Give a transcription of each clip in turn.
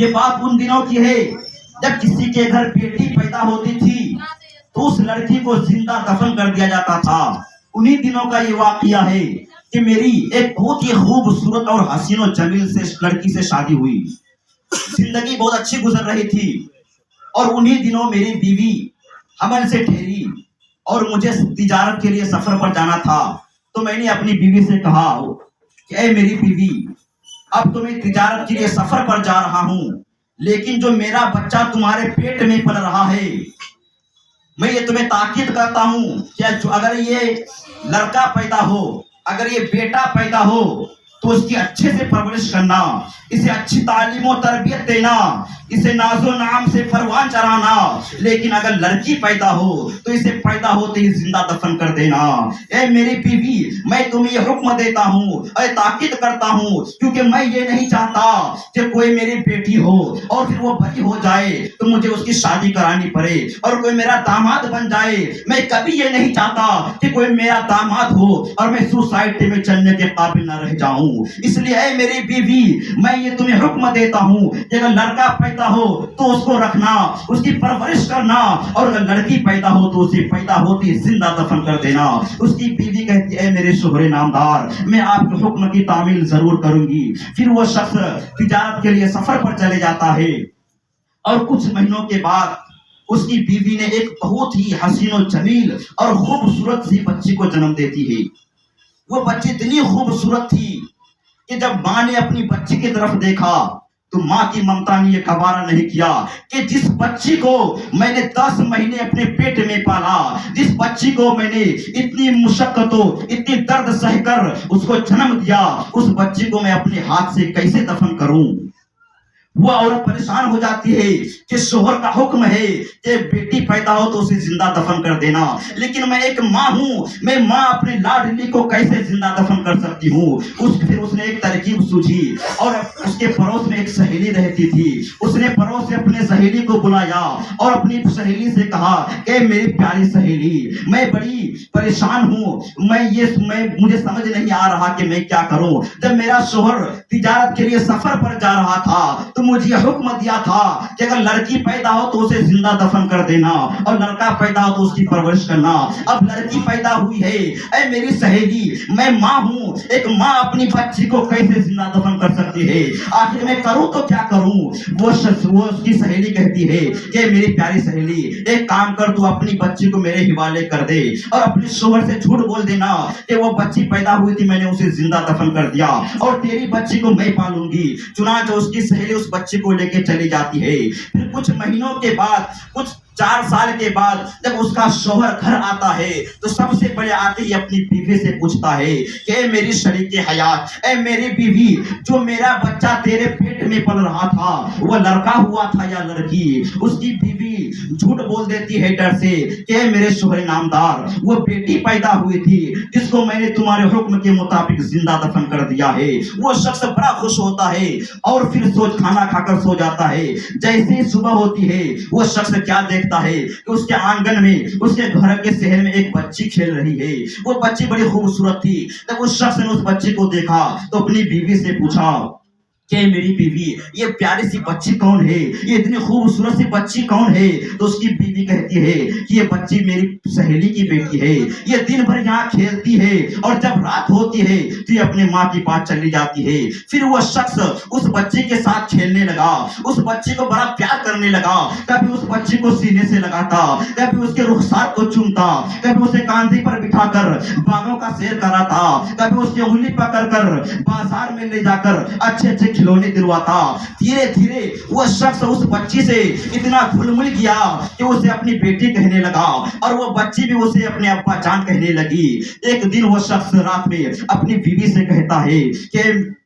ये बात उन दिनों की है जब किसी के घर बेटी पैदा होती थी तो उस लड़की को जिंदा दफन कर दिया जाता था। उन्हीं दिनों का ये वाकया है कि मेरी एक बहुत ही खूबसूरत और हसीन और जमील से लड़की से शादी हुई। जिंदगी बहुत अच्छी गुजर रही थी और उन्हीं दिनों मेरी बीवी हमल से ठहरी और मुझे तिजारत के लिए सफर पर जाना था। तो मैंने अपनी बीवी से कहा कि ऐ मेरी बीवी, अब तो मैं तिजारत के लिए सफर पर जा रहा हूँ, लेकिन जो मेरा बच्चा तुम्हारे पेट में पल रहा है, मैं ये तुम्हें ताकीद करता हूँ कि अगर ये लड़का पैदा हो, अगर ये बेटा पैदा हो तो उसकी अच्छे से परवरिश करना, इसे अच्छी तालीम और तरबियत देना, इसे नाजो नाम से परवान चढ़ाना। लेकिन अगर लड़की पैदा हो तो इसे पैदा होते ही जिंदा दफन कर देना। ए मेरी बीवी, मैं तुम्हें ये हुक्म देता हूँ और ताकीद करता हूँ, क्योंकि मैं ये नहीं चाहता कि कोई मेरी बेटी हो और फिर वो बड़ी हो जाए तो मुझे उसकी शादी करानी पड़े और कोई मेरा दामाद बन जाए। मैं कभी ये नहीं चाहता कि कोई मेरा दामाद हो और मैं सोसाइटी में चलने के काबिल न रह जाऊं। इसलिए ऐ मेरी बीवी, मैं ये तुम्हें हुक्म देता हूँ कि अगर लड़का पैदा हो तो उसको रखना, उसकी परवरिश करना, और अगर लड़की पैदा हो तो उसे पैदा होती जिंदा दफन कर देना। उसकी बीवी कहती है, मेरे शोहरे नामदार, मैं आपके हुक्म की तामील जरूर करूंगी। फिर वो शख्स तिजारत के लिए सफर पर चले जाता है और कुछ महीनों के बाद उसकी बीवी ने एक बहुत ही हसीन और जमील और खूबसूरत सी बच्ची को जन्म देती है। वो बच्ची इतनी खूबसूरत थी कि जब माँ ने अपनी बच्ची की तरफ देखा तो माँ की ममता ने यह गवारा नहीं किया कि जिस बच्ची को मैंने 10 महीने अपने पेट में पाला, जिस बच्ची को मैंने इतनी मुशक्कतों, इतनी दर्द सहकर उसको जन्म दिया, उस बच्ची को मैं अपने हाथ से कैसे दफन करूं। वो औरत परेशान हो जाती है कि शोहर का हुक्म है कि बेटी पैदा हो तो उसे जिंदा दफन कर देना, लेकिन मैं एक माँ हूँ, मैं माँ अपने लाडली को कैसे जिंदा दफन कर सकती हूँ। फिर उसने एक तरकीब सूझी और उसके पड़ोस में एक सहेली रहती थी। उसने पड़ोस से अपने सहेली को बुलाया और अपनी सहेली से कहा कि मेरी प्यारी सहेली, मैं बड़ी परेशान हूँ, मुझे समझ नहीं आ रहा कि मैं क्या करूँ। जब मेरा शोहर तिजारत के लिए सफर पर जा रहा था तो मुझे हुक्म दिया था कि अगर लड़की पैदा हो तो उसे जिंदा दफन कर देना और लड़का पैदा हो तो उसकी परवरिश करना। अब लड़की पैदा हुई है, ऐ मेरी सहेली, मैं माँ हूँ, एक माँ अपनी बच्ची को कैसे जिंदा दफन कर सकती है, आखिर मैं करूँ तो क्या करूँ। वो उसकी सहेली कहती है कि मेरी प्यारी सहेली, एक काम कर, तू अपनी बच्ची को मेरे हिवाले कर दे और अपने शोहर से झूठ बोल देना कि वो बच्ची पैदा हुई थी, मैंने उसे जिंदा दफन कर दिया और तेरी बच्ची को मैं पालूंगी। चुनांचे उसकी सहेली उस बच्चे को लेके चली जाती है। फिर कुछ महीनों के बाद, कुछ 4 साल के बाद जब उसका शौहर घर आता है तो सबसे पहले आते ही अपनी बीवी से पूछता है कि मेरी शरीके हयात, ऐ मेरी बीवी, जो मेरा बच्चा तेरे पेट में पल रहा था वो लड़का हुआ था या लड़की। उसकी बीवी झूठ बोल देती है डर से कि मेरे शौहर नामदार, वो बेटी पैदा हुई थी जिसको मैंने तुम्हारे हुक्म के मुताबिक जिंदा दफन कर दिया है। वो शख्स बड़ा खुश होता है और फिर खाना खाकर सो जाता है। जैसे ही सुबह होती है वो शख्स क्या देखता है कि उसके आंगन में, उसके घर के शहर में एक बच्ची खेल रही है। वो बच्ची बड़ी खूबसूरत थी। जब उस शख्स ने उस बच्ची को देखा तो अपनी बीवी से पूछा कि मेरी बीवी, ये प्यारी सी बच्ची कौन है, ये इतनी खूबसूरत सी बच्ची कौन है। तो उसकी बीवी कहती है कि ये बच्ची मेरी सहेली की बेटी है, ये दिन भर यहाँ खेलती है और जब रात होती है तो ये अपने माँ के पास चली जाती है। फिर वो शख्स उस बच्ची के साथ खेलने लगा, उस बच्ची को बड़ा प्यार करने लगा। कभी उस बच्ची को सीने से लगाता, कभी उसके रुखसार को चूमता, कभी उसे कांधे पर बिठाकर बागों का सैर कराता, कभी उसकी उंगली पकड़कर बाजार में ले जाकर अच्छे अच्छे खिलौने दिलवाता। धीरे धीरे वो शख्स उस बच्ची से इतना घुल मिल गया कि उसे अपनी बेटी कहने लगा और वो बच्ची भी उसे अपने अब्बा जान कहने लगी। एक दिन वो शख्स रात में अपनी बीवी से कहता है कि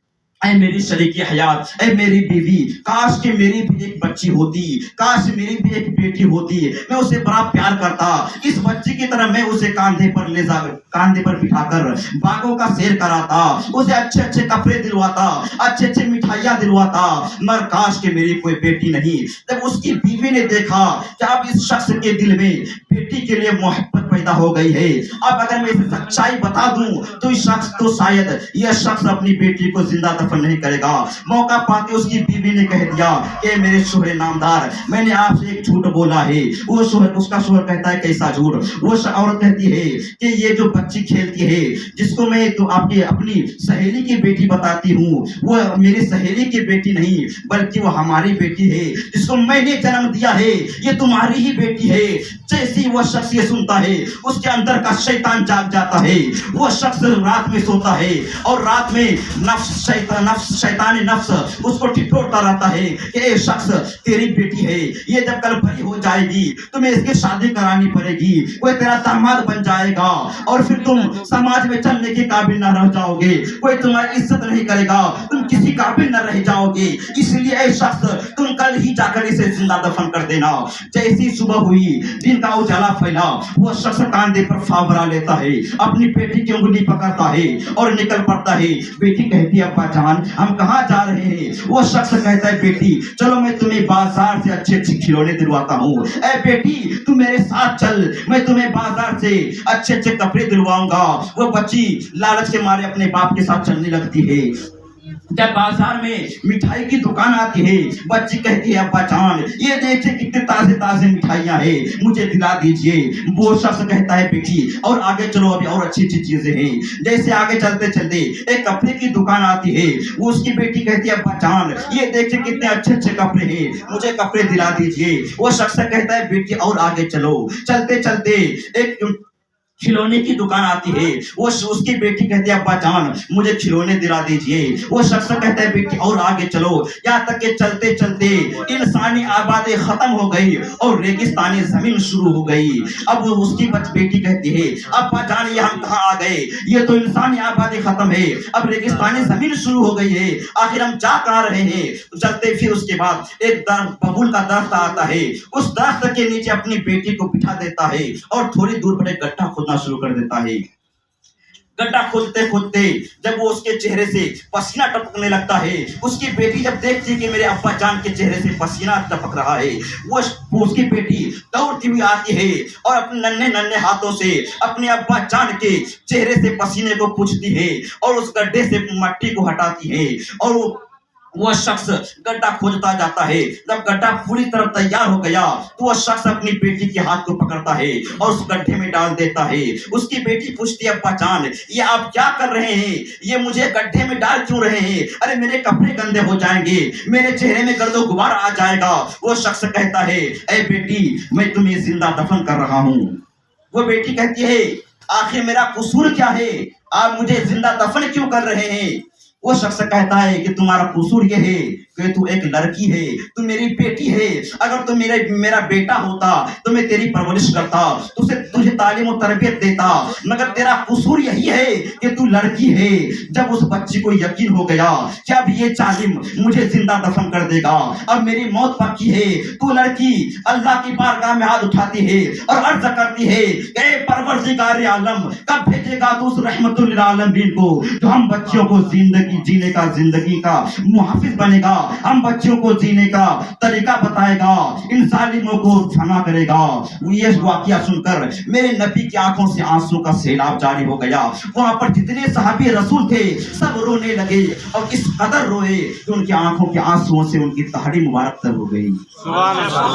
ऐ मेरी शरीके हयात, ऐ मेरी बीवी, काश कि मेरी भी एक बच्ची होती, काश मेरी भी एक बेटी होती, मैं उसे बड़ा प्यार करता। इस बच्ची की तरह मैं उसे कांधे पर बिठाकर बागों का सैर कराता, उसे अच्छे अच्छे कपड़े दिलवाता, अच्छे अच्छे मिठाइयाँ दिलवाता, मगर काश कि मेरी कोई बेटी नहीं। जब उसकी बीवी ने देखा कि अब इस शख्स के दिल में बेटी के लिए मोहब्बत पैदा हो गई है। अब अगर मैं इसे सच्चाई बता दूं तो इस शख्स तो शायद यह शख्स अपनी बेटी को जिंदा दफन नहीं करेगा। मौका पाते उसकी बीवी ने कह दिया कि मेरे शोहर नामदार, मैंने आपसे एक झूठ बोला है। वो शोहर, उसका शोहर कहता है कैसा झूठ? वो औरत कहती है कि ये जो बच्ची खेलती है, जिसको मैं तो आपकी अपनी सहेली की बेटी बताती हूँ, वो मेरी सहेली की बेटी नहीं बल्कि वो हमारी बेटी है, जिसको मैंने जन्म दिया है, ये तुम्हारी ही बेटी है। जैसे ही वो शख्स ये सुनता है उसके अंदर का शैतान जाग जाता है। वो शख्स रात में सोता है और रात में शैतान नफ्स उसको ठिठोरता रहता है कि ये शख्स तेरी बेटी है, ये जब कल बड़ी हो जाएगी तुम्हें इसकी शादी करानी पड़ेगी, कोई तेरा दामाद बन जाएगा और फिर तुम समाज में चलने के काबिल न रह जाओगे, कोई तुम्हारी इज्जत नहीं करेगा, तुम किसी काबिल न रह जाओगे, इसलिए ये शख्स तुम कल ही जाकर इसे जिंदा दफन कर देना। जैसी सुबह हुई, दिन का उजाला फैला, वो शख्स कांधे पर फावरा लेता है, अपनी बेटी की उंगली पकड़ता है और निकल पड़ता है। बेटी कहती है अब्बा जान हम कहाँ जा रहे हैं? वो शख्स कहता है बेटी चलो मैं तुम्हें बाजार से अच्छे अच्छे खिलौने दिलवाता हूँ। ए बेटी तू मेरे साथ चल, मैं तुम्हें बाजार से अच्छे अच्छे कपड़े दिलवाऊंगा। वो बच्ची लालच के मारे अपने बाप के साथ चलने लगती है। जब बाजार में मिठाई की दुकान आती है, बच्ची कहती है अब्बा जान ये देखिए कितने ताजे ताजे मिठाइयाँ हैं, मुझे दिला दीजिए। वो शख्स कहता है बेटी और आगे चलो, अभी और अच्छी अच्छी चीजें हैं। जैसे आगे चलते चलते एक कपड़े की दुकान आती है, वो उसकी बेटी कहती है अब्बा जान ये देखिए कितने अच्छे अच्छे कपड़े हैं, मुझे कपड़े दिला दीजिए। वो शख्स कहता है बेटी और आगे चलो। चलते चलते एक खिलौने की दुकान आती है, वो उसकी बेटी कहती है अब्बा जान मुझे खिलौने दिला दीजिए। वो शख्स कहता है बेटी और आगे चलो। यहाँ तक के चलते चलते इंसानी आबादी खत्म हो गई और रेगिस्तानी जमीन शुरू हो गई। अब उसकी बेटी कहती है अब्बा जान ये हम कहाँ आ गए, ये तो इंसानी आबादी खत्म है, अब रेगिस्तानी जमीन शुरू हो गई है, आखिर हम जा कहाँ रहे हैं? चलते फिर उसके बाद एक बबूल का दरख्त आता है, उस दरख्त के नीचे अपनी बेटी को बिठा देता है और थोड़ी दूर पर एक गड्ढा खोदना शुरू कर देता है। गड्ढा खोदते खोदते जब वो उसके चेहरे से पसीना टपकने लगता है, उसकी बेटी जब देखती है कि मेरे अब्बा जान के चेहरे से पसीना टपक रहा है, वो उसकी बेटी दौड़ती हुई आती है और अपने नन्हे नन्हे हाथों से अपने अब्बा जान के चेहरे से पसीने को पोंछती है और उस गड्ढे से मट्टी को हटाती है और वो शख्स गड्ढा खोदता जाता है। जब गड्ढा पूरी तरह तैयार हो गया तो वह शख्स अपनी बेटी के हाथ को पकड़ता है और उस गड्ढे में डाल देता है। उसकी बेटी पूछती है अब्बा जान ये आप क्या कर रहे हैं, ये मुझे गड्ढे में डाल क्यों रहे हैं? अरे मेरे कपड़े गंदे हो जाएंगे, मेरे चेहरे में गर्दो गुबार आ जाएगा। वो शख्स कहता है ए बेटी मैं तुम्हें जिंदा दफन कर रहा हूँ। वो बेटी कहती है आखिर मेरा कसूर क्या है, आप मुझे जिंदा दफन क्यों कर रहे हैं? वो शख्स कहता है कि तुम्हारा कसूर ये है कि तू एक लड़की है, तू मेरी बेटी है, अगर तू मेरा बेटा होता तो मैं तेरी परवरिश करता, तुझे तालीम और तरबियत देता, मगर तेरा कसूर यही है कि तू लड़की है। जब उस बच्ची को यकीन हो गया कि अब ये जालिम मुझे जिंदा दफन कर देगा, अब मेरी मौत पक्की है, तू लड़की अल्लाह की बारगाह में हाथ उठाती है और अर्ज करती है कि परवरदिगार आलम कब भेजेगा तू उस रहमतुल लिल आलमीन को जो हम बच्चियों को जिंदगी का मुहाफिज बनेगा, हम बच्चों को जीने का तरीका बताएगा, इन जालिमों को क्षमा करेगा। ये वाकया सुनकर मेरे नबी की आंखों से आंसू का सैलाब जारी हो गया। वहां पर जितने सहाबी रसूल थे सब रोने लगे और इस कदर रोए कि उनकी आंखों के आंसुओं से उनकी तहरी मुबारक तर हो गई। सुभान अल्लाह।